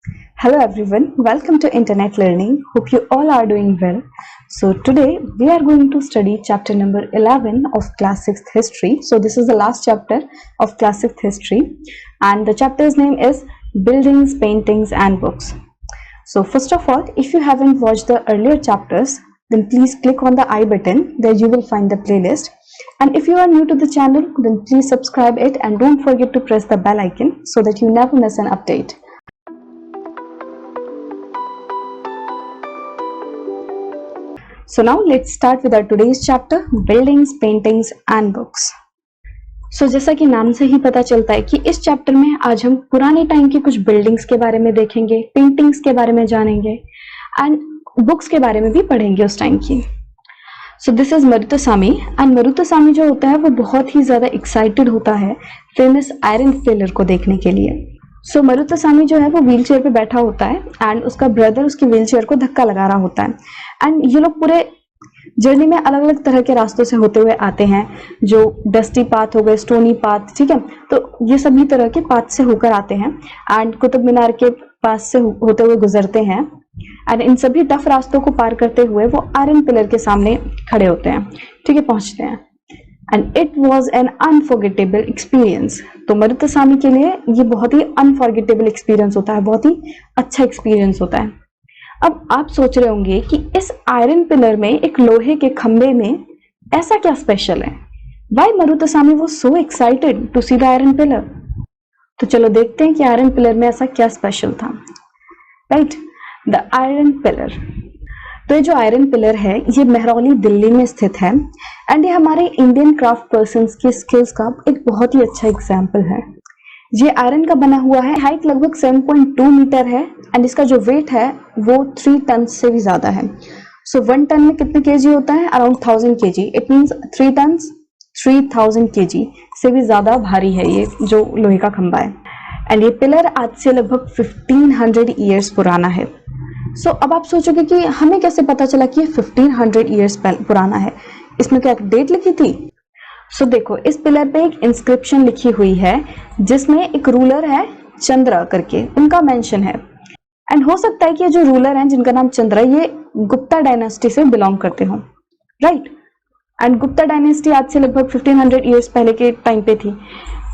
Hello everyone, welcome to Internet Learning. Hope you all are doing well. So today we are going to study chapter number 11 of class 6th history. So this is the last chapter of class 6th history and the chapter's name is Buildings, Paintings and Books. So first of all, if you haven't watched the earlier chapters, then please click on the I button. There you will find the playlist. And if you are new to the channel, then please subscribe it and don't forget to press the bell icon so that you never miss an update. So now let's start with our today's chapter, Buildings, Paintings and Books. So जैसा कि नाम से ही पता चलता है कि इस chapter में आज हम पुराने टाइम की कुछ बिल्डिंग्स के बारे में देखेंगे, पेंटिंग्स के बारे में जानेंगे एंड बुक्स के बारे में भी पढ़ेंगे उस टाइम की. सो दिस इज मरुतुसामी एंड मरुतुसामी जो होता है वो बहुत ही ज्यादा एक्साइटेड होता है फेमस आयरन पिलर को देखने के लिए. सो मरुतुसामी जो है वो व्हील चेयर पे बैठा होता है एंड उसका ब्रदर उसकी व्हील चेयर को धक्का लगा रहा होता है एंड ये लोग पूरे जर्नी में अलग अलग तरह के रास्तों से होते हुए आते हैं, जो डस्टी पाथ हो गए, स्टोनी पाथ, ठीक है. तो ये सभी तरह के पाथ से होकर आते हैं एंड कुतुब मीनार के पास से होते हुए गुजरते हैं एंड इन सभी टफ रास्तों को पार करते हुए वो आयरन पिलर के सामने खड़े होते हैं, ठीक है, पहुंचते हैं. And it was an unforgettable experience. तो मरुतुसामी के लिए ये बहुत ही अनफॉरगेटेबल एक्सपीरियंस होता है, बहुत ही अच्छा एक्सपीरियंस होता है. अब आप सोच रहे होंगे कि इस आयरन पिलर में, एक लोहे के खंबे में ऐसा क्या स्पेशल है? Why Maruthusamy was so excited to see the iron pillar? तो चलो देखते हैं कि आयरन पिलर में ऐसा क्या स्पेशल था. Right, the iron pillar. तो ये जो आयरन पिलर है ये मेहरौली दिल्ली में स्थित है एंड ये हमारे इंडियन क्राफ्ट पर्सन्स की स्किल्स का एक बहुत ही अच्छा एग्जाम्पल है. ये आयरन का बना हुआ है, हाइट लगभग 7.2 मीटर है एंड इसका जो वेट है वो 3 टन से भी ज्यादा है. सो 1 टन में कितने केजी होता है? Around 1000 KG. It means 3 ton 3000 KG से भी ज्यादा भारी है ये जो लोहे का खंबा है. एंड ये पिलर आज से लगभग 1500 ईयर्स पुराना है. सो अब आप सोचोगे कि हमें कैसे पता चला कि ये 1500 ईयर्स पुराना है, इसमें क्या डेट लिखी थी? सो देखो, इस पिलर पे एक इंस्क्रिप्शन लिखी हुई है जिसमें एक रूलर है चंद्र करके, उनका मेंशन है. एंड हो सकता है कि ये जो रूलर हैं जिनका नाम चंद्र है ये गुप्ता डायनेस्टी से बिलोंग करते हो, राइट. एंड गुप्ता डायनेस्टी आज से लगभग 1500 ईयर्स पहले के टाइम पे थी,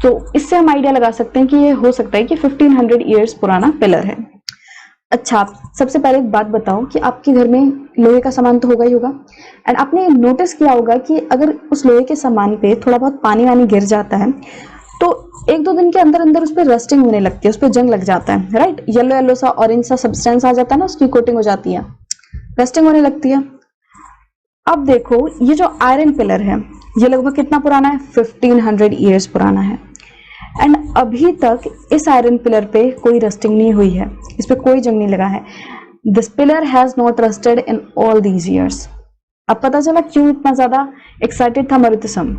तो इससे हम आइडिया लगा सकते हैं कि ये हो सकता है कि 1500 ईयर्स पुराना पिलर है. अच्छा, सबसे पहले एक बात बताओ कि आपके घर में लोहे का सामान तो होगा ही होगा एंड आपने नोटिस किया होगा कि अगर उस लोहे के सामान पे थोड़ा बहुत पानी वानी गिर जाता है तो 1-2 दिन के अंदर अंदर उस पर रस्टिंग होने लगती है, उस पर जंग लग जाता है, राइट. येलो येलो सा ऑरेंज सा सब्सटेंस आ जाता है ना, उसकी कोटिंग हो जाती है, रस्टिंग होने लगती है. अब देखो, ये जो आयरन पिलर है ये लगभग कितना पुराना है? 1500 ईयर्स पुराना है एंड अभी तक इस आयरन पिलर पे कोई रस्टिंग नहीं हुई है, इस पे कोई जंग नहीं लगा है. This pillar has not rusted in all these years. अब पता चला क्यों इतना ज्यादा एक्साइटेड था मरुतुसामी,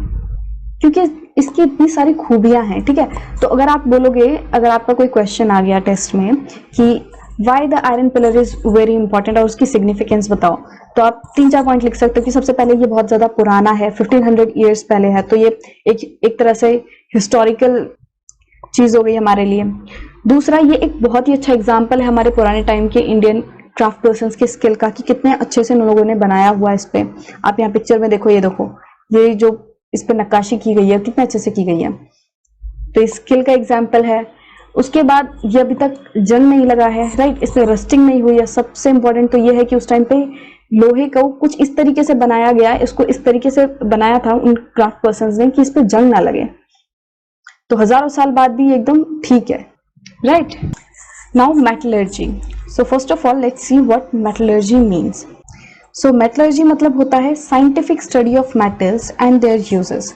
क्योंकि इसकी इतनी सारी खूबियां हैं, ठीक है. तो अगर आप बोलोगे, अगर आपका कोई क्वेश्चन आ गया टेस्ट में कि why the iron pillar is very important और उसकी सिग्निफिकेंस बताओ, तो आप 3-4 पॉइंट लिख सकते हो कि सबसे पहले ये बहुत ज्यादा पुराना है, 1500 ईयर्स पहले है, तो ये एक तरह से हिस्टोरिकल चीज हो गई हमारे लिए. दूसरा, ये एक बहुत ही अच्छा एग्जाम्पल है हमारे पुराने टाइम के इंडियन क्राफ्ट पर्सन्स की स्किल का कि कितने अच्छे से उन लोगों ने बनाया हुआ है. इस पे आप यहाँ पिक्चर में देखो, ये देखो, ये जो इस पे नक्काशी की गई है कितने अच्छे से की गई है, तो इस स्किल का एग्जाम्पल है. उसके बाद ये अभी तक जंग नहीं लगा है, राइट, इसमें रस्टिंग नहीं हुई है. सबसे इंपॉर्टेंट तो ये है कि उस टाइम पे लोहे को कुछ इस तरीके से बनाया गया, इसको इस तरीके से बनाया था उन क्राफ्ट पर्सन्स ने कि इस पे जंग ना लगे. तो हजारों साल बाद भी एकदम ठीक है, right. Now metallurgy. So first of all let's see what metallurgy means. So metallurgy मतलब होता है scientific study of metals and there uses,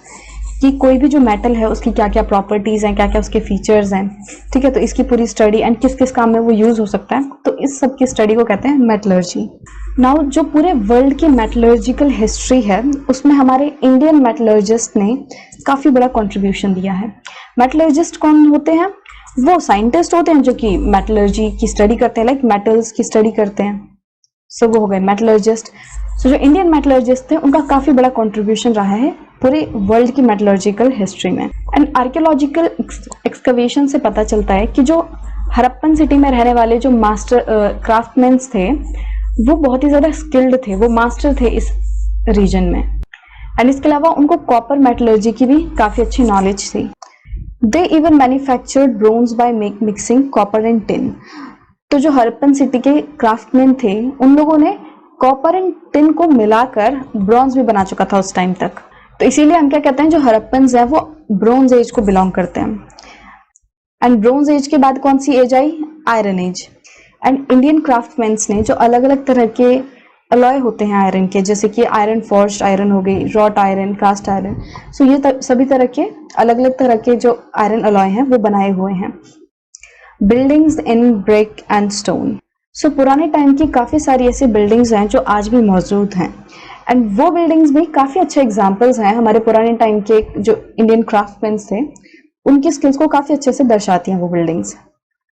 कि कोई भी जो मेटल है उसकी क्या क्या प्रॉपर्टीज हैं, क्या क्या उसके फीचर्स हैं, ठीक है. तो इसकी पूरी स्टडी एंड किस किस काम में वो यूज हो सकता है, तो इस सब की स्टडी को कहते हैं मेटलर्जी. नाउ जो पूरे वर्ल्ड की मेटलर्जिकल हिस्ट्री है उसमें हमारे इंडियन मेटलर्जिस्ट ने काफी बड़ा कंट्रीब्यूशन दिया है. मेटलर्जिस्ट कौन होते हैं? वो साइंटिस्ट होते हैं जो कि मेटलर्जी की स्टडी करते हैं, लाइक मेटल्स की स्टडी करते हैं. सो वो हो गए मेटलर्जिस्ट. सो जो इंडियन मेटलर्जिस्ट थे उनका काफी बड़ा कंट्रीब्यूशन रहा है पूरे वर्ल्ड की मेटलर्जिकल हिस्ट्री में. एंड आर्कियोलॉजिकल एक्सकवेशन से पता चलता है कि जो हड़प्पन सिटी में रहने वाले जो मास्टर क्राफ्टमैन्स थे वो बहुत ही ज्यादा स्किल्ड थे, वो मास्टर थे इस रीजन में। एंड इसके अलावा उनको कॉपर मेटलर्जी की भी काफी अच्छी नॉलेज थी। They even manufactured bronze by mixing copper and tin. तो जो हड़प्पन सिटी के क्राफ्टमैन थे उन लोगों ने कॉपर एंड टिन को मिलाकर ब्रॉन्ज भी बना चुका था उस टाइम तक। तो इसीलिए हम क्या कहते हैं, जो हड़प्पन्स है वो ब्रोंज एज को बिलोंग करते हैं। एंड ब्रोंज एज के बाद कौन सी एज आई? Iron age. And Indian craftsmans ने जो अलग अलग तरह के अलॉय होते हैं आयरन के, जैसे कि आयरन फोर्ज्ड आयरन हो गई, रॉट आयरन, कास्ट आयरन, सो ये सभी तरह के अलग अलग तरह के जो आयरन अलॉय हैं वो बनाए हुए हैं। Buildings in brick and stone. So पुराने टाइम की काफी सारी ऐसी बिल्डिंग्स हैं जो आज भी मौजूद हैं। एंड वो बिल्डिंग्स भी काफी अच्छे एग्जाम्पल्स हैं हमारे पुराने टाइम के जो इंडियन क्राफ्टमैन थे उनकी स्किल्स को काफी अच्छे से दर्शाती हैं वो बिल्डिंग्स।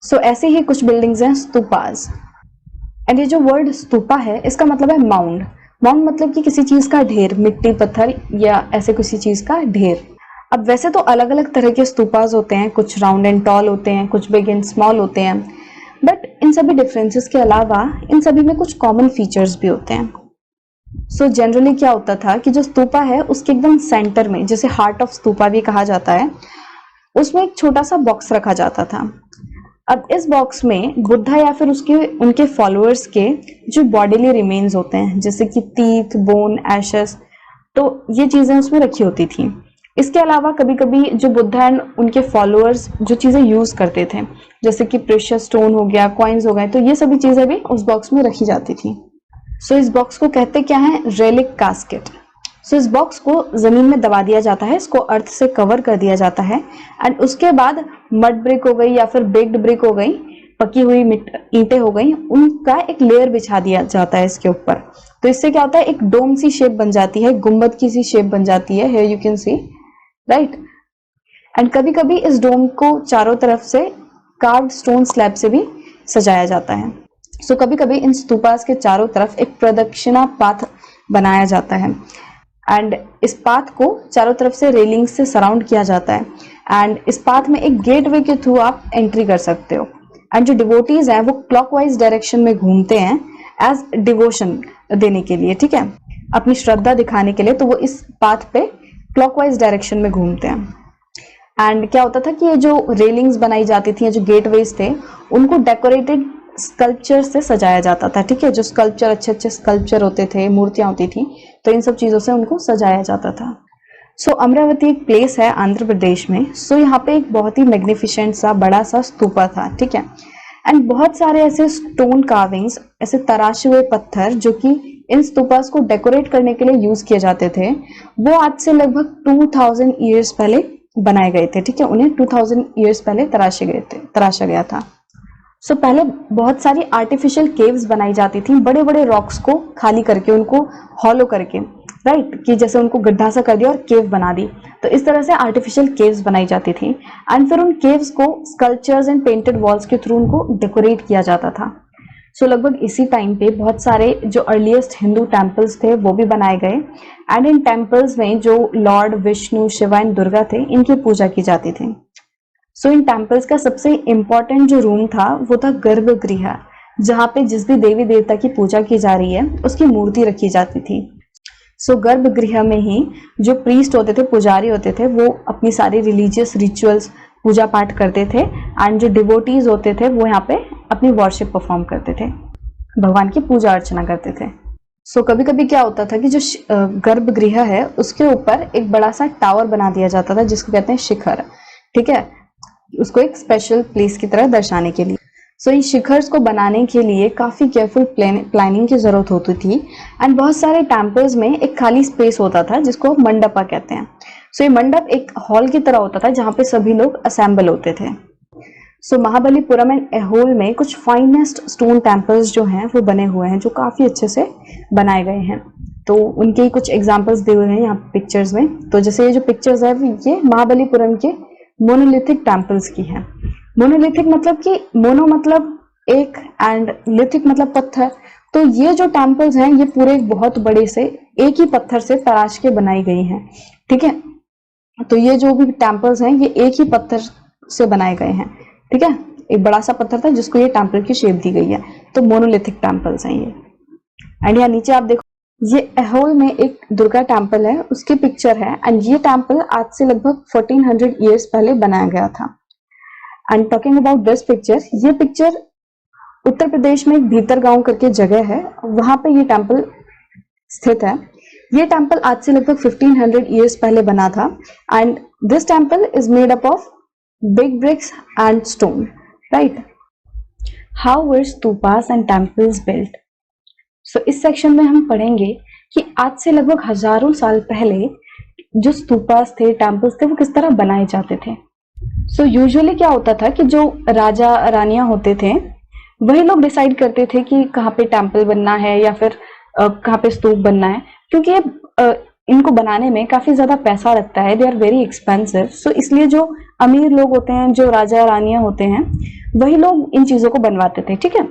सो ऐसे ही कुछ बिल्डिंग्स हैं स्तूपास। एंड ये जो वर्ड स्तूपा है इसका मतलब है माउंड। माउंड मतलब कि किसी चीज का ढेर, मिट्टी पत्थर या ऐसे किसी चीज का ढेर। अब वैसे तो अलग अलग तरह के स्तूपास होते हैं, कुछ राउंड एंड टॉल होते हैं, कुछ बिग एंड स्मॉल होते हैं, बट इन सभी डिफरेंसेस के अलावा इन सभी में कुछ कॉमन फीचर्स भी होते हैं। सो जनरली क्या होता था कि जो स्तूपा है उसके एकदम सेंटर में, जिसे हार्ट ऑफ स्तूपा भी कहा जाता है, उसमें एक छोटा सा बॉक्स रखा जाता था। अब इस बॉक्स में बुद्धा या फिर उसके उनके फॉलोअर्स के जो बॉडीली रिमेन्स होते हैं, जैसे कि टीथ, बोन, एशेस, तो ये चीजें उसमें रखी होती थी। इसके अलावा कभी कभी जो बुद्धा एंड उनके फॉलोअर्स जो चीजें यूज करते थे, जैसे कि प्रेशियस स्टोन हो गया, कॉइन्स हो गए, तो ये सभी चीजें भी उस बॉक्स में रखी जाती थी। सो इस बॉक्स को कहते क्या है? Relic casket. सो इस बॉक्स को जमीन में दबा दिया जाता है, इसको अर्थ से कवर कर दिया जाता है, एंड उसके बाद मड ब्रिक हो गई या फिर बेक्ड ब्रिक हो गई, पकी हुई ईंटें हो गई, उनका एक लेयर बिछा दिया जाता है इसके ऊपर। तो इससे क्या होता है, एक डोम सी शेप बन जाती है, गुंबद की सी शेप बन जाती है, here you can see, right. And कभी कभी इस डोम को चारों तरफ से कार्व्ड स्टोन स्लैब से भी सजाया जाता है। सो कभी कभी इन स्तूपास के चारों तरफ एक प्रदक्षिणा पाथ बनाया जाता है, एंड इस पाथ को चारों तरफ से रेलिंग से सराउंड किया जाता है, एंड इस पाथ में एक गेटवे के थ्रू आप एंट्री कर सकते हो। एंड जो डिवोटीज हैं वो क्लॉकवाइज डायरेक्शन में घूमते हैं एज डिवोशन देने के लिए, ठीक है, अपनी श्रद्धा दिखाने के लिए, तो वो इस पाथ पे क्लॉकवाइज डायरेक्शन में घूमते हैं। एंड क्या होता था कि ये जो रेलिंग्स बनाई जाती थी, जो गेटवेज थे, उनको डेकोरेटेड स्कल्पचर से सजाया जाता था, ठीक है, जो स्कल्पचर, अच्छे अच्छे स्कल्पचर होते थे, मूर्तियां होती थी, तो इन सब चीजों से उनको सजाया जाता था। सो अमरावती एक प्लेस है आंध्र प्रदेश में। सो यहाँ पे एक बहुत ही मैग्निफिसेंट सा बड़ा सा स्तूपा था, ठीक है, एंड बहुत सारे ऐसे स्टोन कार्विंग्स, ऐसे तराशे हुए पत्थर जो कि इन स्तूपास को डेकोरेट करने के लिए यूज किए जाते थे, वो आज से लगभग 2000 ईयर्स पहले बनाए गए थे, ठीक है, उन्हें 2000 ईयर्स पहले तराशा गया था। सो पहले बहुत सारी आर्टिफिशियल केव्स बनाई जाती थी, बड़े बड़े रॉक्स को खाली करके, उनको हॉलो करके, राइट, कि जैसे उनको गड्ढा सा कर दिया और केव बना दी, तो इस तरह से आर्टिफिशियल केव्स बनाई जाती थी। एंड फिर उन केव्स को स्कल्पचर्स एंड पेंटेड वॉल्स के थ्रू उनको डेकोरेट किया जाता था। सो लगभग इसी टाइम पे बहुत सारे जो अर्लीस्ट हिंदू टेम्पल्स थे वो भी बनाए गए, एंड इन टेम्पल्स में जो लॉर्ड विष्णु, शिवा एंड दुर्गा थे, इनकी पूजा की जाती थी। सो इन टेम्पल्स का सबसे इम्पोर्टेंट जो रूम था वो था गर्भगृह, जहाँ पे जिस भी देवी देवता की पूजा की जा रही है उसकी मूर्ति रखी जाती थी। सो गर्भगृह में ही जो प्रीस्ट होते थे, पुजारी होते थे, वो अपनी सारी रिलीजियस रिचुअल्स, पूजा पाठ करते थे, एंड जो डिवोटीज होते थे वो यहाँ पे अपनी वर्शिप परफॉर्म करते थे, भगवान की पूजा अर्चना करते थे। सो कभी कभी क्या होता था कि जो गर्भगृह है उसके ऊपर एक बड़ा सा टावर बना दिया जाता था जिसको कहते हैं शिखर, ठीक है, उसको एक स्पेशल प्लेस की तरह दर्शाने के लिए। सो इन शिखर्स को बनाने के लिए काफी केयरफुल प्लानिंग की जरूरत होती थी, एंड बहुत सारे टेम्पल्स में एक खाली स्पेस होता था जिसको मंडपा कहते हैं। सो ये मंडप एक हॉल की तरह होता था जहाँ पे सभी लोग असेंबल होते थे। सो महाबलीपुरम एंड ऐहोल में कुछ फाइनेस्ट स्टोन टेम्पल्स जो हैं वो बने हुए हैं, जो काफी अच्छे से बनाए गए हैं। तो उनके कुछ एग्जांपल्स दिए हुए हैं यहाँ पिक्चर्स में। तो जैसे ये जो पिक्चर्स है ये महाबलीपुरम के मोनोलिथिक टेम्पल्स की है। मोनोलिथिक मतलब कि मोनो मतलब एक एंड लिथिक मतलब पत्थर। तो ये जो टेम्पल्स हैं ये पूरे एक बहुत बड़े से एक ही पत्थर से तराश के बनाई गई हैं, ठीक है। तो ये जो भी टेम्पल्स हैं ये एक ही पत्थर से बनाए गए हैं, ठीक है, एक बड़ा सा पत्थर था जिसको ये टेम्पल की शेप दी गई है, तो मोनोलिथिक टेम्पल्स हैं ये। एंड यहाँ नीचे आप देखो, ये एहोल में एक दुर्गा टेम्पल है, उसकी पिक्चर है। एंड ये टेम्पल आज से लगभग 1400 ईयर्स पहले बनाया गया था। And talking about this picture, ये पिक्चर उत्तर प्रदेश में एक भीतर गांव करके जगह है, वहां पे ये टेम्पल स्थित है। ये टेम्पल आज से लगभग 1500 ईयर्स पहले बना था। And this temple is made up of big bricks and stone, right. How were stupas and temples built? So इस सेक्शन में हम पढ़ेंगे कि आज से लगभग हजारों साल पहले जो स्तूपास थे, टेम्पल्स थे, वो किस तरह बनाए जाते थे। सो यूजुअली क्या होता था कि जो राजा रानियां होते थे वही लोग डिसाइड करते थे कि कहाँ पे टेम्पल बनना है या फिर कहाँ पे स्तूप बनना है, क्योंकि इनको बनाने में काफी ज्यादा पैसा लगता है, दे आर वेरी एक्सपेंसिव। सो इसलिए जो अमीर लोग होते हैं, जो राजा रानियां होते हैं, वही लोग इन चीजों को बनवाते थे, ठीक है।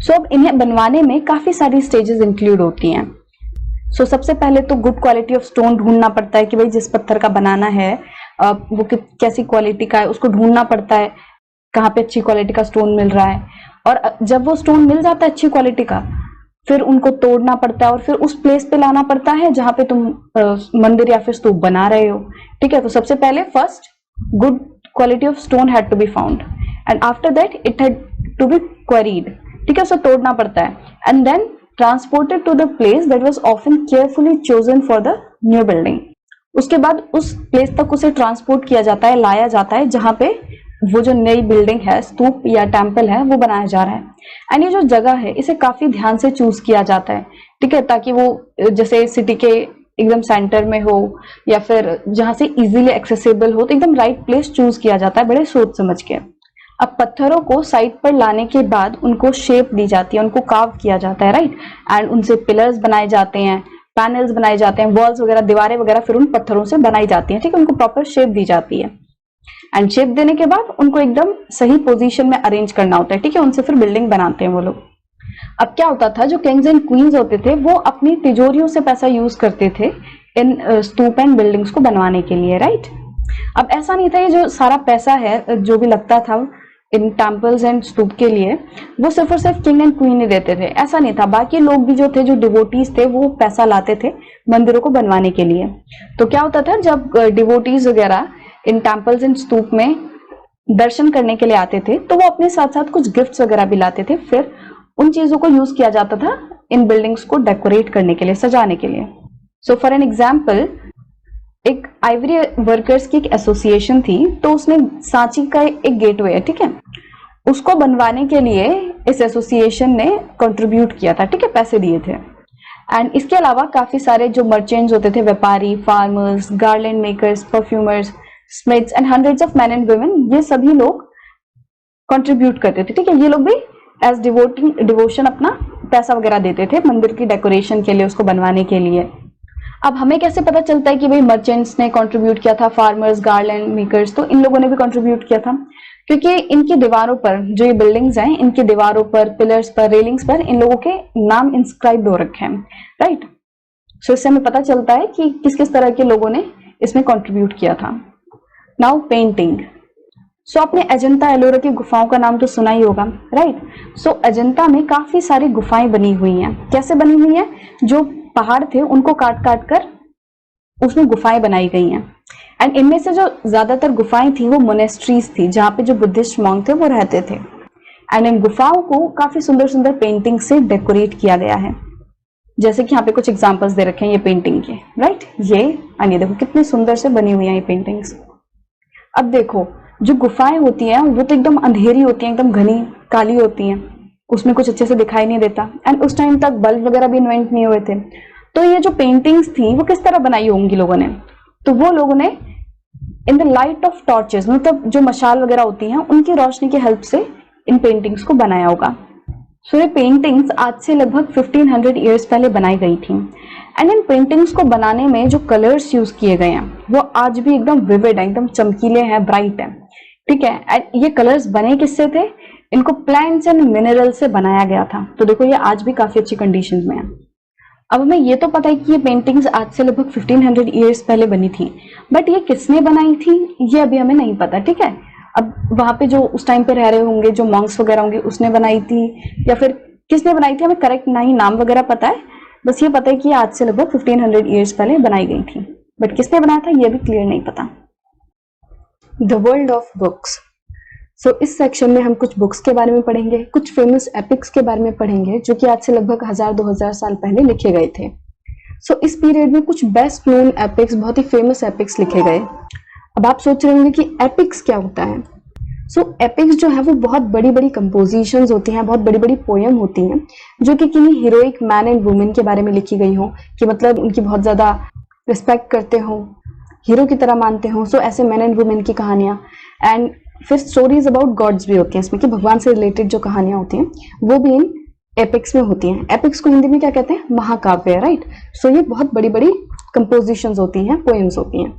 सो अब इन्हें बनवाने में काफी सारी स्टेजेस इंक्लूड होती हैं। सो सबसे पहले तो गुड क्वालिटी ऑफ स्टोन ढूंढना पड़ता है कि भाई जिस पत्थर का बनाना है वो कैसी क्वालिटी का है, उसको ढूंढना पड़ता है कहाँ पे अच्छी क्वालिटी का स्टोन मिल रहा है। और जब वो स्टोन मिल जाता है अच्छी क्वालिटी का, फिर उनको तोड़ना पड़ता है और फिर उस प्लेस पे लाना पड़ता है जहां पे तुम मंदिर या फिर स्तूप बना रहे हो, ठीक है। तो सबसे पहले first good quality of stone had to be found and after that it had to be quarried, ठीक है। उसे तोड़ना पड़ता है and then transported to the place that was often carefully chosen for the new building. उसके बाद उस place तक उसे ट्रांसपोर्ट किया जाता है, लाया जाता है जहां पे वो जो नई बिल्डिंग है, स्तूप या टेम्पल है, वो बनाया जा रहा है। एंड ये जो जगह है इसे काफी ध्यान से चूज किया जाता है, ठीक है, ताकि वो जैसे सिटी के एकदम सेंटर में हो या फिर जहां से इजीली एक्सेसिबल हो, तो एकदम राइट प्लेस चूज किया जाता है बड़े सोच समझ के। अब पत्थरों को साइड पर लाने के बाद उनको शेप दी जाती है, उनको कार्व किया जाता है, राइट। एंड उनसे पिलर्स बनाए जाते हैं, पैनल्स बनाए जाते हैं, वॉल्स वगैरह, दीवारें वगैरह फिर उन पत्थरों से बनाई जाती हैं, ठीक है। उनको प्रॉपर शेप दी जाती है एंड शेप देने के बाद उनको एकदम सही पोजीशन में अरेंज करना होता है, ठीक है। उनसे फिर बिल्डिंग बनाते हैं वो लोग। अब क्या होता था, जो किंग्स एंड क्वींस होते थे वो अपनी तिजोरियों से पैसा यूज करते थे इन स्तूप एंड बिल्डिंग्स को बनवाने के लिए, राइट। अब ऐसा नहीं था ये जो सारा पैसा है जो भी लगता था इन टेम्पल्स एंड स्तूप के लिए, वो सिर्फ और सिर्फ किंग एंड क्वीन ही देते थे, ऐसा नहीं था। बाकी लोग भी जो थे, जो डिवोटीज थे, वो पैसा लाते थे मंदिरों को बनवाने के लिए। तो क्या होता था, जब डिवोटीज वगैरह इन टेम्पल्स एंड स्तूप में दर्शन करने के लिए आते थे तो वो अपने साथ साथ कुछ गिफ्ट्स वगैरह भी लाते थे, फिर उन चीजों को यूज किया जाता था इन बिल्डिंग्स को डेकोरेट करने के लिए, सजाने के लिए। सो फॉर एन एग्जाम्पल, एक आइवरी वर्कर्स की एक एसोसिएशन थी, तो उसने सांची का एक गेटवे है, ठीक है, उसको बनवाने के लिए इस एसोसिएशन ने कंट्रीब्यूट किया था, ठीक है, पैसे दिए थे। एंड इसके अलावा काफी सारे जो मर्चेंट्स होते थे, व्यापारी, farmers, garland makers, perfumers, smiths and hundreds of man and women, ये सभी लोग कंट्रीब्यूट करते थे, ठीक है। ये लोग भी एज डिवोशन अपना पैसा वगैरह देते थे मंदिर की डेकोरेशन के लिए, उसको बनवाने के लिए। अब हमें कैसे पता चलता है कि भाई मर्चेंट्स ने कंट्रीब्यूट किया था, फार्मर्स, गार्लैंड मेकर्स, तो इन लोगों ने भी कंट्रीब्यूट किया था, क्योंकि इनकी दीवारों पर, जो ये बिल्डिंग्स हैं, इनकी दीवारों पर, पिलर्स पर, रेलिंग्स पर इन लोगों के नाम इंस्क्राइब्ड हो रखे हैं, राइट। सो इससे हमें पता चलता है कि किस किस तरह के लोगों ने इसमें कंट्रीब्यूट किया था। Now painting. सो आपने अजंता एलोरा की गुफाओं का नाम तो सुना ही होगा, राइट। सो अजंता में काफी सारी गुफाएं बनी हुई हैं। कैसे बनी हुई हैं? जो पहाड़ थे उनको काट काट कर उसमें गुफाएं बनाई गई हैं। एंड इनमें से जो ज्यादातर गुफाएं थी वो मोनेस्ट्रीज थी, जहां पे जो बुद्धिस्ट मॉन्क थे वो रहते थे। एंड इन गुफाओं को काफी सुंदर सुंदर पेंटिंग से डेकोरेट किया गया है, जैसे कि यहाँ पे कुछ एग्जांपल्स दे रखे हैं ये पेंटिंग के, राइट। ये देखो कितनी सुंदर से बनी हुई है ये पेंटिंग्स। अब देखो, जो गुफाएं होती हैं वो तो एकदम अंधेरी होती हैं, एकदम घनी काली होती हैं, उसमें कुछ अच्छे से दिखाई नहीं देता। एंड उस टाइम तक बल्ब वगैरह भी इन्वेंट नहीं हुए थे, तो ये जो पेंटिंग्स थी वो किस तरह बनाई होंगी लोगों ने? तो वो लोगों ने in the light of torches, मतलब जो मशाल वगैरह होती हैं उनकी रोशनी की हेल्प से इन पेंटिंग्स को बनाया होगा। सो ये पेंटिंग्स आज से लगभग 1500 ईयर्स पहले बनाई गई थी। एंड इन पेंटिंग्स को बनाने में जो कलर्स यूज किए गए हैं वो आज भी एकदम विविड है, एकदम चमकीले हैं, ब्राइट है, ठीक है। एंड ये कलर्स बने किससे थे? इनको प्लांट्स एंड मिनरल से बनाया गया था। तो देखो ये आज भी काफी अच्छी कंडीशन में है। अब हमें ये तो पता है कि ये पेंटिंग्स आज से लगभग 1500 ईयर्स पहले बनी थी, बट ये किसने बनाई थी ये अभी हमें नहीं पता, ठीक है। अब वहां पे जो उस टाइम पे रह रहे होंगे, जो मॉन्क्स वगैरह होंगे, उसने बनाई थी या फिर किसने बनाई थी, हमें करेक्ट ना ही नाम वगैरह पता है, बस ये पता है कि आज से लगभग 1500 ईयर्स पहले बनाई गई थी, बट किसने बनाया था ये भी क्लियर नहीं पता। The world of books. So इस सेक्शन में हम कुछ बुक्स के बारे में पढ़ेंगे, कुछ फेमस एपिक्स के बारे में पढ़ेंगे जो कि आज से लगभग 1000-2000 साल पहले लिखे गए थे। सो इस पीरियड में कुछ बेस्ट नोन एपिक्स, बहुत ही फेमस एपिक्स लिखे गए। अब आप सोच रहे होंगे कि एपिक्स क्या होता है। सो एपिक्स जो है वो बहुत बड़ी बड़ी कंपोजिशंस होती हैं, बहुत बड़ी बड़ी पोयम होती हैं जो कि किन्हीं हीरोइक मैन एंड वुमेन के बारे में लिखी गई हो, कि मतलब उनकी बहुत ज्यादा रिस्पेक्ट करते हो, हीरो की तरह मानते हो। सो ऐसे मैन एंड वुमेन की कहानियां, एंड फिर स्टोरीज अबाउट गॉड्स भी होती हैं इसमें, कि भगवान से रिलेटेड जो कहानियां होती हैं वो भी इन एपिक्स में होती हैं। एपिक्स को हिंदी में क्या कहते हैं, महाकाव्य, राइट। सो ये बहुत बड़ी बड़ी कंपोजिशंस होती हैं, पोएम्स होती हैं।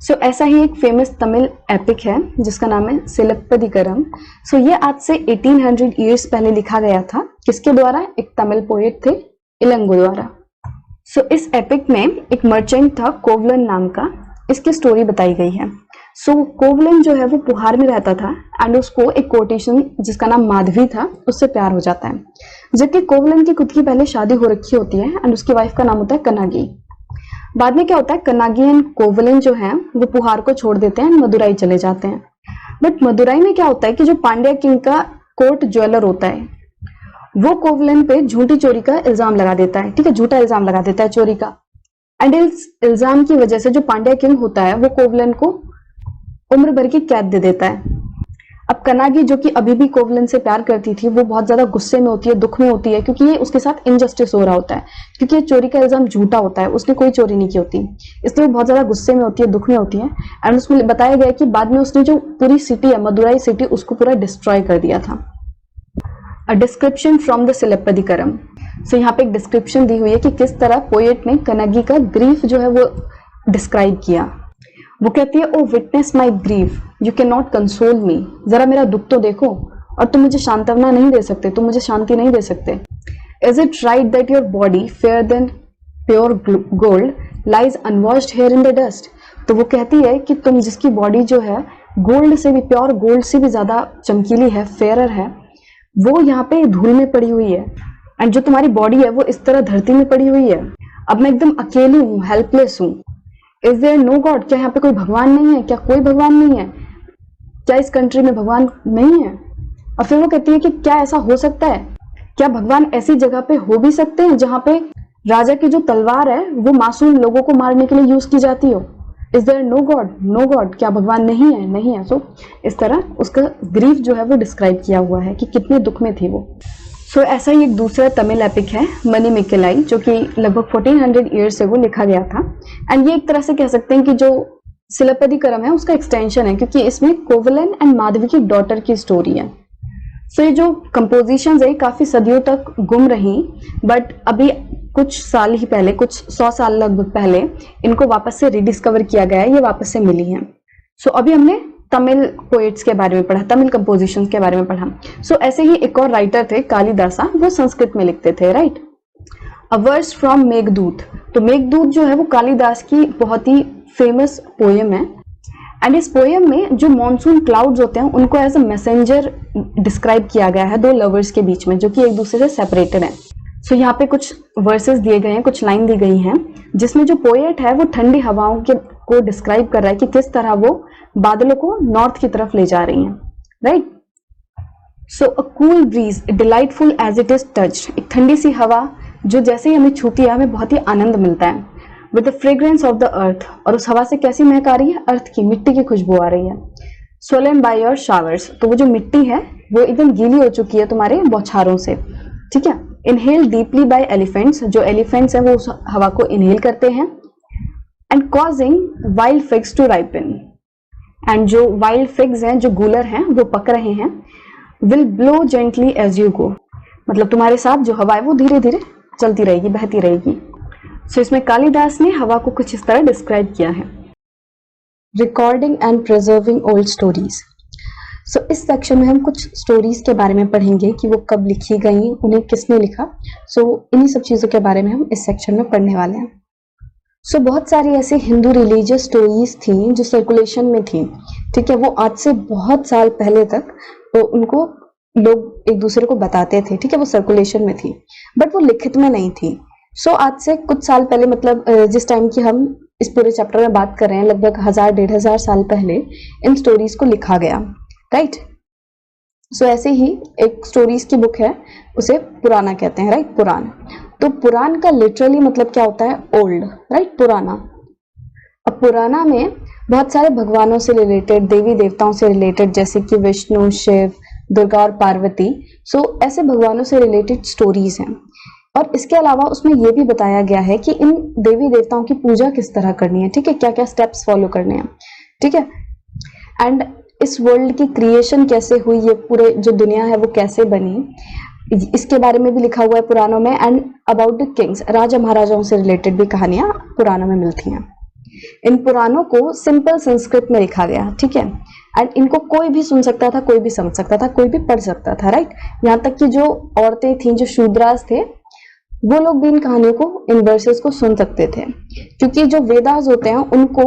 सो ऐसा ही एक फेमस तमिल एपिक है जिसका नाम है सिलप्पदिकरम। सो ये आज से 1800 ईयर्स पहले लिखा गया था, किसके द्वारा, एक तमिल पोएट थे इलंगो द्वारा। सो इस एपिक में एक मर्चेंट था कोवलन नाम का, इसकी स्टोरी बताई गई है। सो कोवलन जो है वो पुहार में रहता था एंड उसको एक कोटेशन जिसका नाम माधवी था उससे प्यार हो जाता है, जबकि कोवलन की खुद की पहले शादी हो रखी होती है एंड उसकी वाइफ का नाम होता है कनागी। बाद में क्या होता है, कनागी एंड कोवलन जो है वो पुहार को छोड़ देते हैं, मदुराई चले जाते हैं। बट मदुराई में क्या होता है कि जो पांड्या किंग का कोर्ट ज्वेलर होता है वो कोवलन पे झूठी चोरी का इल्जाम लगा देता है, ठीक है, झूठा इल्जाम लगा देता है चोरी का। एंड इस इल्जाम की वजह से जो पांड्या किंग होता है वो कोवलन को उम्र भर की कैद दे देता है। अब कनागी जो कि अभी भी कोवलन से प्यार करती थी वो बहुत ज्यादा गुस्से में होती है, दुख में होती है, क्योंकि ये उसके साथ इनजस्टिस हो रहा होता है, क्योंकि ये चोरी का इल्जाम झूठा होता है, उसने कोई चोरी नहीं की होती, इसलिए वो बहुत ज्यादा गुस्से में होती है, दुख में होती है। एंड उसमें बताया गया कि बाद में उसने जो पूरी सिटी है मदुराई सिटी उसको पूरा डिस्ट्रॉय कर दिया था। A description from the Silappadikaram. So यहाँ पे एक डिस्क्रिप्शन दी हुई है कि किस तरह पोएट ने कनागी का ग्रीफ जो है वो डिस्क्राइब किया। वो कहती है, o witness my grief you can not console me, जरा मेरा दुख तो देखो और तुम मुझे सांत्वना नहीं दे सकते, तुम मुझे शांति नहीं दे सकते। Is it right that your body fair then pure gold lies unwashed here in the dust. तो वो कहती है कि तुम जिसकी बॉडी जो है गोल्ड से भी, प्योर गोल्ड से भी ज्यादा चमकीली है, फेयरर है, वो यहाँ पे धूल में पड़ी हुई है, एंड जो तुम्हारी बॉडी है वो इस तरह धरती में पड़ी हुई है। अब मैं एकदम अकेली हूँ, हेल्पलेस हूँ। इज देयर नो गॉड, क्या यहाँ पे कोई भगवान नहीं है, क्या कोई भगवान नहीं है, क्या इस कंट्री में भगवान नहीं है। और फिर वो कहती है कि क्या ऐसा हो सकता है, क्या भगवान ऐसी जगह पे हो भी सकते हैं जहां पे राजा की जो तलवार है वो मासूम लोगों को मारने के लिए यूज की जाती हो। Is there no God, no God, क्या भगवान नहीं है, नहीं है। सो इस तरह उसका ग्रीफ जो है वो डिस्क्राइब किया हुआ है कि कितने दुख में थी वो। सो ऐसा ही एक दूसरा तमिल एपिक है मणिमेकलाई, जो कि लगभग 1400 ईयर्स से वो लिखा गया था। एंड ये एक तरह से कह सकते हैं कि जो सिलप्पदिकरम है उसका एक्सटेंशन है, क्योंकि इसमें कोवलन एंड माधवी की डॉटर की स्टोरी है। सो ये जो कंपोजिशंस है काफी सदियों तक गुम रही, बट अभी कुछ साल ही पहले, कुछ 100 साल लगभग पहले इनको वापस से रिडिस्कवर किया गया है, ये वापस से मिली हैं। सो अभी हमने तमिल पोएट्स के बारे में पढ़ा, तमिल कंपोजिशंस के बारे में पढ़ा। सो ऐसे ही एक और राइटर थे कालिदासा, वो संस्कृत में लिखते थे, right. A verse from Meghdoot. तो मेघदूत जो है वो कालिदास की बहुत ही फेमस पोएम है। एंड इस पोएम में जो मॉनसून क्लाउड्स होते हैं उनको एज अ मैसेंजर डिस्क्राइब किया गया है दो लवर्स के बीच में, जो कि एक दूसरे से सेपरेटेड हैं। सो यहाँ पे कुछ वर्सेस दिए गए हैं, कुछ लाइन दी गई हैं, जिसमें जो पोएट है वो ठंडी हवाओं के को डिस्क्राइब कर रहा है कि किस तरह वो बादलों को नॉर्थ की तरफ ले जा रही हैं, right. So a cool breeze delightful as it is touched. एक ठंडी सी हवा जो जैसे ही हमें छूती है हमें बहुत ही आनंद मिलता है। With the fragrance of the earth, और उस हवा से कैसी महक आ रही है, अर्थ की, मिट्टी की खुशबू आ रही है। सोलन बाय योर शावर्स, तो वो जो मिट्टी है वो एकदम गीली हो चुकी है तुम्हारे बौछारों से, ठीक है। इनहेल डीपली बाय एलिफेंट्स, जो एलिफेंट्स हैं वो उस हवा को इनहेल करते हैं। And causing wild figs to ripen, and जो वाइल्ड फिग्स हैं, जो गूलर हैं, वो पक रहे हैं। Will blow gently as you go, मतलब तुम्हारे साथ जो हवा है वो धीरे धीरे चलती रहेगी, बहती रहेगी। सो इसमें कालिदास ने हवा को कुछ इस तरह डिस्क्राइब किया है। Recording and preserving old stories. So इस सेक्शन में हम कुछ स्टोरीज के बारे में पढ़ेंगे कि वो कब लिखी गई, उन्हें किसने लिखा। सो इन्हीं सब चीजों के बारे में हम इस सेक्शन में पढ़ने वाले हैं। सो बहुत सारी ऐसे हिंदू रिलीजियस स्टोरीज थी जो सर्कुलेशन में थी, ठीक है। वो आज से बहुत साल पहले तक तो उनको लोग एक दूसरे को बताते थे, ठीक है। वो सर्कुलेशन में थी बट वो लिखित में नहीं थी। सो आज से कुछ साल पहले, मतलब जिस टाइम की हम इस पूरे चैप्टर में बात कर रहे हैं, लगभग 1000-1500 साल पहले इन स्टोरीज को लिखा गया, राइट। सो ऐसे ही एक स्टोरीज की बुक है, उसे पुराना कहते हैं, राइट, पुराण। तो पुराण का लिटरली मतलब क्या होता है? ओल्ड, राइट, पुराना। अब पुराना में बहुत सारे भगवानों से रिलेटेड, देवी देवताओं से रिलेटेड, जैसे कि विष्णु, शिव, दुर्गा और पार्वती, सो ऐसे भगवानों से रिलेटेड स्टोरीज हैं। और इसके अलावा उसमें यह भी बताया गया है कि इन देवी देवताओं की पूजा किस तरह करनी है, ठीक है, क्या क्या स्टेप्स फॉलो करने हैं, ठीक है। एंड इस वर्ल्ड की क्रिएशन कैसे हुई, ये पूरे जो दुनिया है वो कैसे बनी, इसके बारे में भी लिखा हुआ है पुराणों में। एंड अबाउट द किंग्स, राजा महाराजाओं से रिलेटेड भी कहानियां पुराणों में मिलती हैं। इन पुराणों को सिंपल संस्कृत में लिखा गया, ठीक है। एंड इनको कोई भी सुन सकता था, कोई भी समझ सकता था, कोई भी पढ़ सकता था, राइट। यहाँ तक कि जो औरतें थीं, जो शूद्रास थे, वो लोग भी इन कहानियों को, इन वर्सेस को सुन सकते थे, क्योंकि जो वेदास होते हैं उनको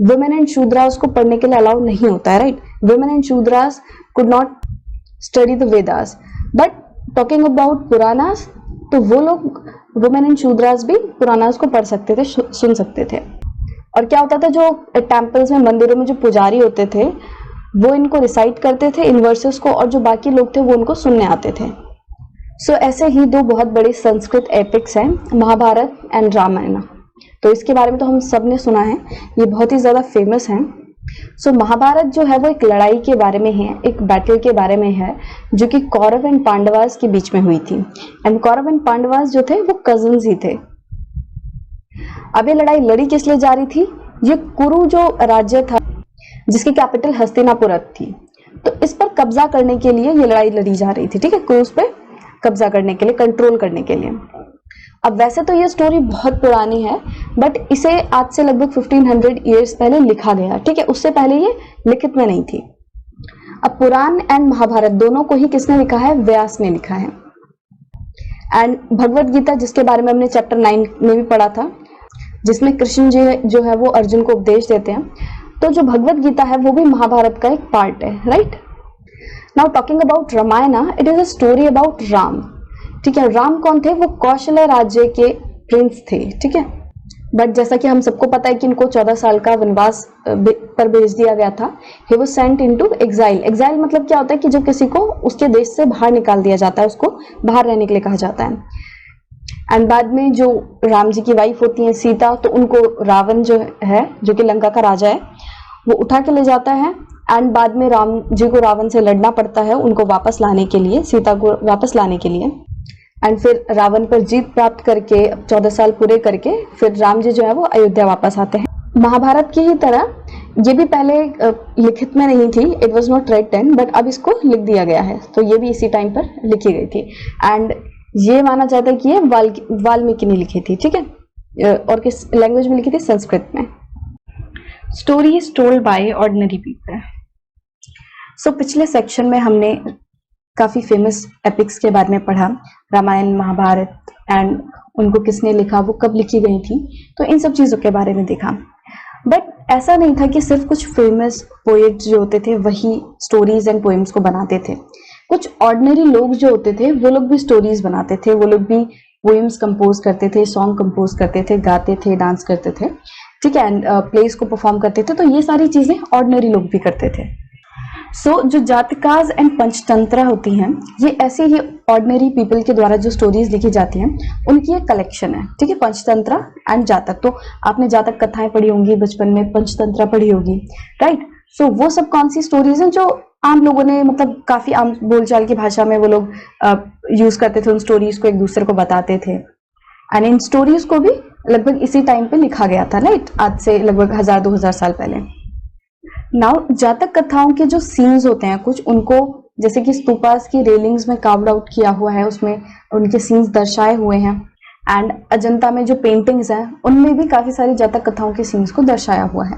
वुमेन एंड शूद्रास को पढ़ने के लिए अलाउ नहीं होता है, right. Women and Shudras could not study the Vedas, but talking about Puranas, तो वो लोग, वुमेन एंड शूद्रास भी पुराणास को पढ़ सकते थे, सुन सकते थे। और क्या होता था, जो टेम्पल्स में, मंदिरों में जो पुजारी होते थे, वो इनको रिसाइट करते थे इन वर्सेस को, और जो बाकी लोग थे वो उनको सुनने आते थे। सो ऐसे ही दो बहुत बड़े संस्कृत एपिक्स हैं, महाभारत एंड रामायण। तो इसके बारे में तो हम सब ने सुना है, ये बहुत ही ज्यादा फेमस है। सो महाभारत जो है वो एक लड़ाई के बारे में है, एक बैटल के बारे में है, जो कि कौरव एंड पांडवास के बीच में हुई थी। एंड कौरव एंड पांडवास जो थे वो कजिन्स ही थे। अब ये लड़ाई लड़ी किस लिए जा रही थी? ये कुरु जो राज्य था, जिसकी कैपिटल हस्तिनापुर थी, तो इस पर कब्जा करने के लिए ये लड़ाई लड़ी जा रही थी, ठीक है। कुरुस पे कब्जा करने के लिए, कंट्रोल करने के लिए। अब वैसे तो ये स्टोरी बहुत पुरानी है, बट इसे आज से लगभग 1500 ईयर्स पहले लिखा गया, ठीक है। उससे पहले ये लिखित में नहीं थी। अब पुराण एंड महाभारत दोनों को ही किसने लिखा है? व्यास ने लिखा है। एंड भगवत गीता, जिसके बारे में हमने चैप्टर 9 में भी पढ़ा था, जिसमें कृष्ण जी जो है वो अर्जुन को उपदेश देते हैं, तो जो भगवत गीता है वो भी महाभारत का एक पार्ट है, right. Now talking about Ramayana, it is a story about Ram, ठीक है। राम कौन थे? वो कौशल्य राज्य के प्रिंस थे, ठीक है। बट जैसा कि हम सबको पता है कि इनको 14 साल का वनवास पर भेज दिया गया था। He was sent into exile. Exile मतलब क्या होता है कि जब किसी को उसके देश से बाहर निकाल दिया जाता है, उसको बाहर रहने के लिए कहा जाता है। एंड बाद में जो राम जी की वाइफ होती है सीता, तो उनको रावण जो है, जो कि लंका का राजा है, वो उठा के ले जाता है। एंड बाद में राम जी को रावण से लड़ना पड़ता है उनको वापस लाने के लिए, सीता को वापस लाने के लिए। एंड फिर रावण पर जीत प्राप्त करके 14 साल पूरे करके फिर राम जी जो है वो अयोध्या वापस आते हैं। महाभारत की ही तरह ये भी पहले लिखित में नहीं थी, it was not written, but अब इसको लिख दिया गया है, तो ये भी इसी टाइम पर लिखी गई थी। एंड ये माना जाता है कि ये वाल्मीकि ने लिखी थी, ठीक है। और किस लैंग्वेज में लिखी थी? संस्कृत में। Stories told by ordinary people. So पिछले सेक्शन में हमने काफी फेमस एपिक्स के बारे में पढ़ा, रामायण, महाभारत, एंड उनको किसने लिखा, वो कब लिखी गई थी, तो इन सब चीजों के बारे में देखा। बट ऐसा नहीं था कि सिर्फ कुछ फेमस पोएट्स जो होते थे वही स्टोरीज एंड पोएम्स को बनाते थे। कुछ ऑर्डिनरी लोग जो होते थे वो लोग भी स्टोरीज बनाते थे, वो लोग भी पोएम्स कंपोज करते थे, सॉन्ग कंपोज करते थे, गाते थे, डांस करते थे, ठीक है, एंड प्लेस को परफॉर्म करते थे। तो ये सारी चीजें ऑर्डिनरी लोग भी करते थे। सो जो जातकाज एंड पंचतंत्रा होती हैं, ये ऐसे ही ऑर्डिनरी पीपल के द्वारा जो स्टोरीज लिखी जाती हैं उनकी एक कलेक्शन है, ठीक है, पंचतंत्रा एंड जातक। तो आपने जातक कथाएं पढ़ी होंगी बचपन में, पंचतंत्रा पढ़ी होगी, राइट। सो वो सब कौन सी स्टोरीज हैं जो आम लोगों ने, मतलब काफी आम बोलचाल की भाषा में वो लोग यूज करते थे, उन स्टोरीज को एक दूसरे को बताते थे। एंड इन स्टोरीज को भी लगभग इसी टाइम पे लिखा गया था, राइट, आज से लगभग 1000-2000 साल पहले। नाउ जातक कथाओं के जो सीन्स होते हैं कुछ, उनको जैसे कि स्तूपास की रेलिंग्स में कार्व्ड आउट किया हुआ है, उसमें उनके सीन्स दर्शाए हुए हैं। एंड अजंता में जो पेंटिंग्स हैं उनमें भी काफी सारी जातक कथाओं के सीन्स को दर्शाया हुआ है।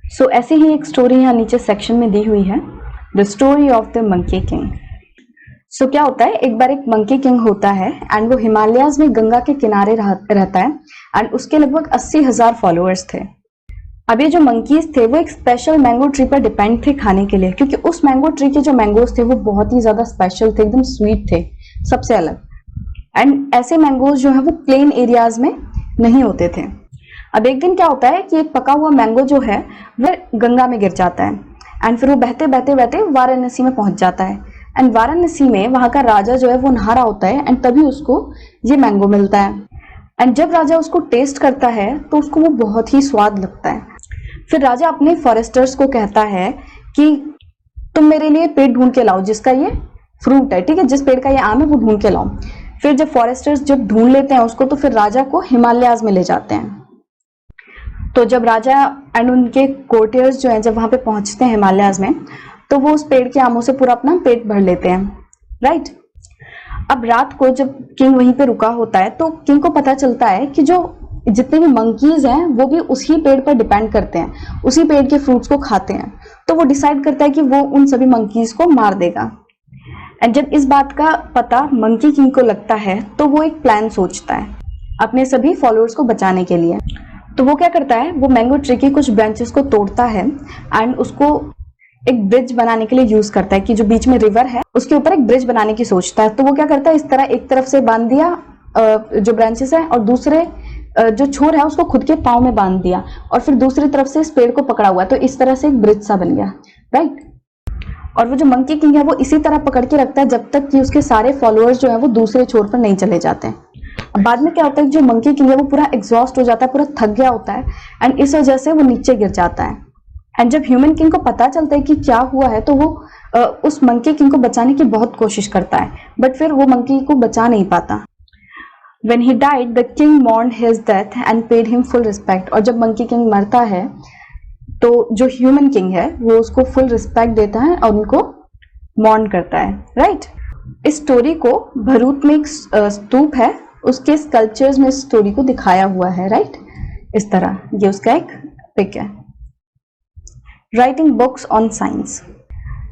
सो ऐसे ही एक स्टोरी यहाँ नीचे सेक्शन में दी हुई है, the story of the monkey king. So क्या होता है, एक बार एक मंकी किंग होता है एंड वो हिमालयाज में गंगा के किनारे रहता है एंड उसके लगभग 80,000 फॉलोअर्स थे। अब ये जो मंकीज थे वो एक स्पेशल मैंगो ट्री पर डिपेंड थे खाने के लिए, क्योंकि उस मैंगो ट्री के जो मैंगोज थे वो बहुत ही ज्यादा स्पेशल थे, एकदम स्वीट थे, सबसे अलग। एंड ऐसे मैंगोज जो है वो प्लेन एरियाज में नहीं होते थे। अब एक दिन क्या होता है कि एक पका हुआ मैंगो जो है वो गंगा में गिर जाता है एंड फिर वो बहते बहते बहते वाराणसी में पहुंच जाता है। एंड वाराणसी में वहां का राजा जो है वो नहा रहा होता है एंड तभी उसको ये मैंगो मिलता है। एंड जब राजा उसको टेस्ट करता है तो उसको वो बहुत ही स्वाद लगता है। फिर राजा अपने फॉरेस्टर्स को कहता है कि तुम मेरे लिए पेड़ ढूंढ के लाओ जिसका ये फ्रूट है, ठीक है, जिस पेड़ का ये आम है वो ढूंढ के लाओ। फिर जब फॉरेस्टर्स जब ढूंढ लेते हैं उसको तो फिर राजा को हिमालयाज में ले जाते हैं। तो जब राजा एंड उनके कोर्टियर्स जो हैं जब वहां पे पहुंचते हैं हिमालयाज में तो वो उस पेड़ के आमों से पूरा अपना पेट भर लेते हैं, राइट। अब रात को जब किंग वहीं पे रुका होता है तो किंग को पता चलता है कि जो जितने भी मंकीज हैं वो भी उसी पेड़ पर डिपेंड करते हैं, उसी पेड़ के फ्रूट्स को खाते हैं। तो वो डिसाइड करता है कि वो उन सभी मंकीज को मार देगा। एंड जब इस बात का पता मंकी किंग को लगता है तो वो एक प्लान सोचता है अपने सभी फॉलोअर्स को बचाने के लिए। तो वो क्या करता है, वो मैंगो ट्री की कुछ ब्रांचेस को तोड़ता है एंड उसको एक ब्रिज बनाने के लिए यूज करता है कि जो बीच में रिवर है उसके ऊपर एक ब्रिज बनाने की सोचता है। तो वो क्या करता है, इस तरह एक तरफ से बांध दिया जो ब्रांचेस है और दूसरे जो छोर है उसको खुद के पाँव में बांध दिया और फिर दूसरी तरफ से इस पेड़ को पकड़ा हुआ, तो इस तरह से एक ब्रिज सा बन गया, राइट। और वो जो मंकी किंग है वो इसी तरह पकड़ के रखता है जब तक कि उसके सारे फॉलोअर्स जो है वो दूसरे छोर पर नहीं चले जाते हैं। अब बाद में क्या होता है, जो मंकी किंग है वो पूरा एग्जॉस्ट हो जाता है, पूरा थक गया होता है एंड इस वजह से वो नीचे गिर जाता है। एंड जब ह्यूमन किंग को पता चलता है कि क्या हुआ है तो वो उस मंकी किंग को बचाने की बहुत कोशिश करता है, बट फिर वो मंकी को बचा नहीं पाता। When he died, the king mourned his death and paid him full respect. और जब मंकी किंग मरता है तो जो ह्यूमन किंग है वो उसको फुल रिस्पेक्ट देता है और उनको मॉर्न करता है, राइट। इस स्टोरी को भरूच में एक स्तूप है, उसके स्कल्पचर्स में इस स्टोरी को दिखाया हुआ है, राइट। इस तरह ये उसका एक पिक है। Writing books on science.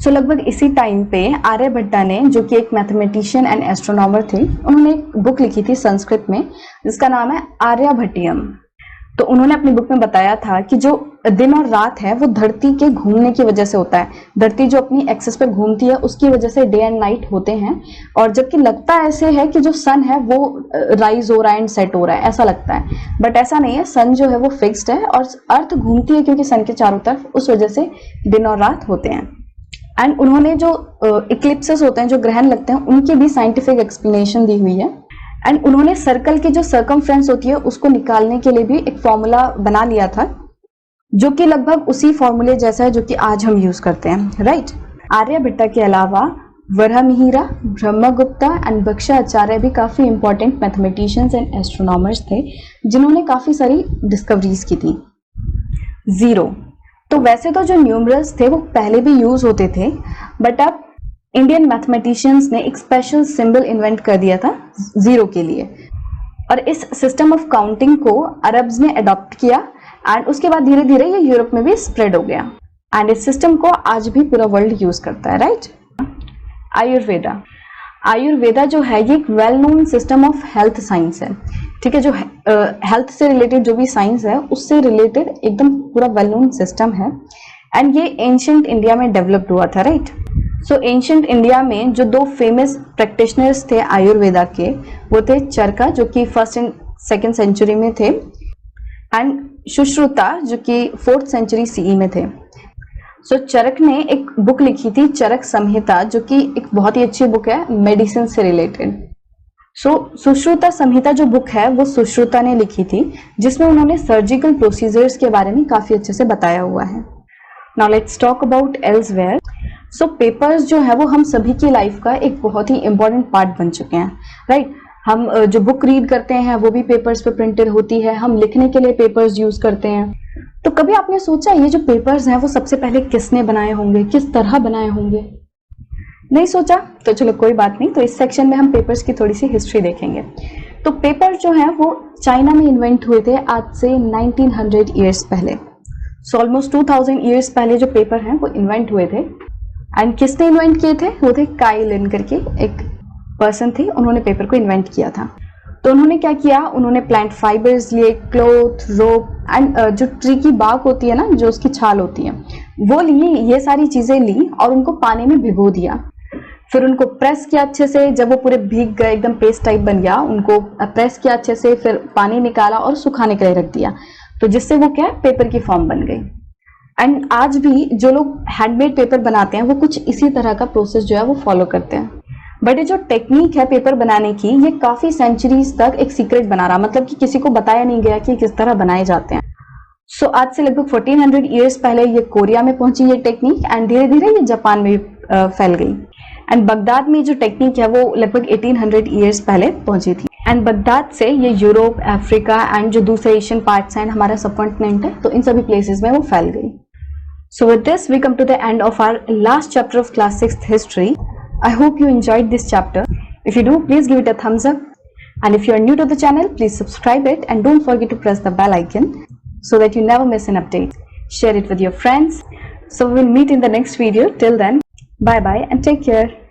So लगभग इसी टाइम पे आर्यभट्टा ने, जो कि एक मैथमेटिशियन एंड एस्ट्रोनॉमर थे, उन्होंने एक बुक लिखी थी संस्कृत में जिसका नाम है आर्यभट्टियम। तो उन्होंने अपनी बुक में बताया था कि जो दिन और रात है वो धरती के घूमने की वजह से होता है। धरती जो अपनी एक्सिस पे घूमती है उसकी वजह से डे एंड नाइट होते हैं, और जबकि लगता ऐसे है कि जो सन है वो राइज हो रहा है एंड सेट हो रहा है, ऐसा लगता है, बट ऐसा नहीं है। सन जो है वो फिक्स्ड है और अर्थ घूमती है क्योंकि सन के चारों तरफ, उस वजह से दिन और रात होते हैं। एंड उन्होंने जो इक्लिप्सेस होते हैं, जो ग्रहण लगते हैं, उनकी भी साइंटिफिक एक्सप्लेनेशन दी हुई है। एंड उन्होंने सर्कल की जो सर्कमफ्रेंस होती है उसको निकालने के लिए भी एक फॉर्मूला बना लिया था, जो कि लगभग उसी फॉर्मूले जैसा है जो कि आज हम यूज करते हैं, राइट। आर्यभट्टा के अलावा वराहमिहिर, ब्रह्मगुप्ता एंड बख्शाचार्य भी काफी इंपॉर्टेंट मैथमेटिशियंस एंड एस्ट्रोनॉमर्स थे जिन्होंने काफी सारी डिस्कवरीज की थी। जीरो, तो वैसे तो जो न्यूमरल्स थे वो पहले भी यूज होते थे, बट अब इंडियन मैथमेटिशियंस ने एक स्पेशल सिंबल इन्वेंट कर दिया था जीरो के लिए, और इस सिस्टम ऑफ काउंटिंग को अरब्स ने अडॉप्ट किया एंड उसके बाद धीरे धीरे ये यूरोप में भी स्प्रेड हो गया एंड इस सिस्टम को आज भी पूरा वर्ल्ड यूज करता है, राइट। आयुर्वेदा। आयुर्वेदा जो है ये एक well known system of health science है, ठीक है। जो हेल्थ से रिलेटेड जो भी साइंस है उससे रिलेटेड एकदम पूरा वेल नोन सिस्टम है एंड ये एंशिएंट इंडिया में डेवलप्ड हुआ था, राइट। सो एंशिएंट इंडिया में जो दो फेमस प्रैक्टिशनर्स थे आयुर्वेदा के, वो थे चरका जो कि 1st एंड 2nd सेंचुरी में थे, एंड सुश्रुता जो कि 4th सेंचुरी सीई में थे। सो चरक ने एक बुक लिखी थी चरक संहिता, जो कि एक बहुत ही अच्छी बुक है मेडिसिन से रिलेटेड। सो सुश्रुता संहिता जो बुक है वो सुश्रुता ने लिखी थी, जिसमें उन्होंने सर्जिकल प्रोसीजर्स के बारे में काफी अच्छे से बताया हुआ है। Now let's talk about elsewhere. So papers जो है वो हम सभी की लाइफ का एक बहुत ही इंपॉर्टेंट पार्ट बन चुके हैं, राइट। हम जो बुक रीड करते हैं वो भी पेपर्स पे प्रिंटेड होती है, हम लिखने के लिए पेपर्स यूज करते हैं। तो कभी आपने सोचा ये जो पेपर्स हैं वो सबसे पहले किसने बनाए होंगे, किस तरह बनाए होंगे? नहीं सोचा? तो चलो कोई बात नहीं, तो इस सेक्शन में हम पेपर्स की थोड़ी सी हिस्ट्री देखेंगे। तो पेपर जो है वो चाइना में इन्वेंट हुए थे आज से 1900 ईयर्स पहले। सो ऑलमोस्ट 2000 ईयर्स पहले जो पेपर हैं वो इन्वेंट हुए थे एंड किसने इन्वेंट किए थे? वो थे काई लिन करके एक पर्सन थे, उन्होंने पेपर को इन्वेंट किया था। तो उन्होंने क्या किया, उन्होंने प्लांट फाइबर्स लिए, क्लॉथ, रोप एंड जो ट्री की बाक होती है ना, जो उसकी छाल होती है, वो ली, ये सारी चीजें ली और उनको पानी में भिगो दिया। फिर उनको प्रेस किया अच्छे से, जब वो पूरे भीग गए, एकदम पेस्ट टाइप बन गया, उनको प्रेस किया अच्छे से, फिर पानी निकाला और सुखाने के लिए रख दिया। तो जिससे वो क्या, पेपर की फॉर्म बन गई। एंड आज भी जो लोग हैंडमेड पेपर बनाते हैं वो कुछ इसी तरह का प्रोसेस जो है वो फॉलो करते हैं। बट ये जो टेक्निक है पेपर बनाने की, ये काफी सेंचुरीज तक एक सीक्रेट बना रहा, मतलब कि किसी को बताया नहीं गया कि किस तरह बनाए जाते हैं। सो आज से लगभग 1400 ईयर्स पहले ये कोरिया में पहुंची ये टेक्निक, एंड धीरे धीरे ये जापान में फैल गई। एंड बगदाद में जो टेक्निक है वो लगभग 1800 ईयर्स पहले पहुंची थी। एंड बगदाद से ये यूरोप, अफ्रीका एंड जो दूसरे एशियन पार्ट्स हैं, हमारा सबकॉन्टिनेंट है, तो इन सभी प्लेसेस में वो फैल गई। So with this, we come to the end of our last chapter of class 6th history. I hope you enjoyed this chapter. If you do, please give it a thumbs up. And if you are new to the channel, please subscribe it and don't forget to press the bell icon so that you never miss an update. Share it with your friends. So we will meet in the next video. Till then, bye bye and take care.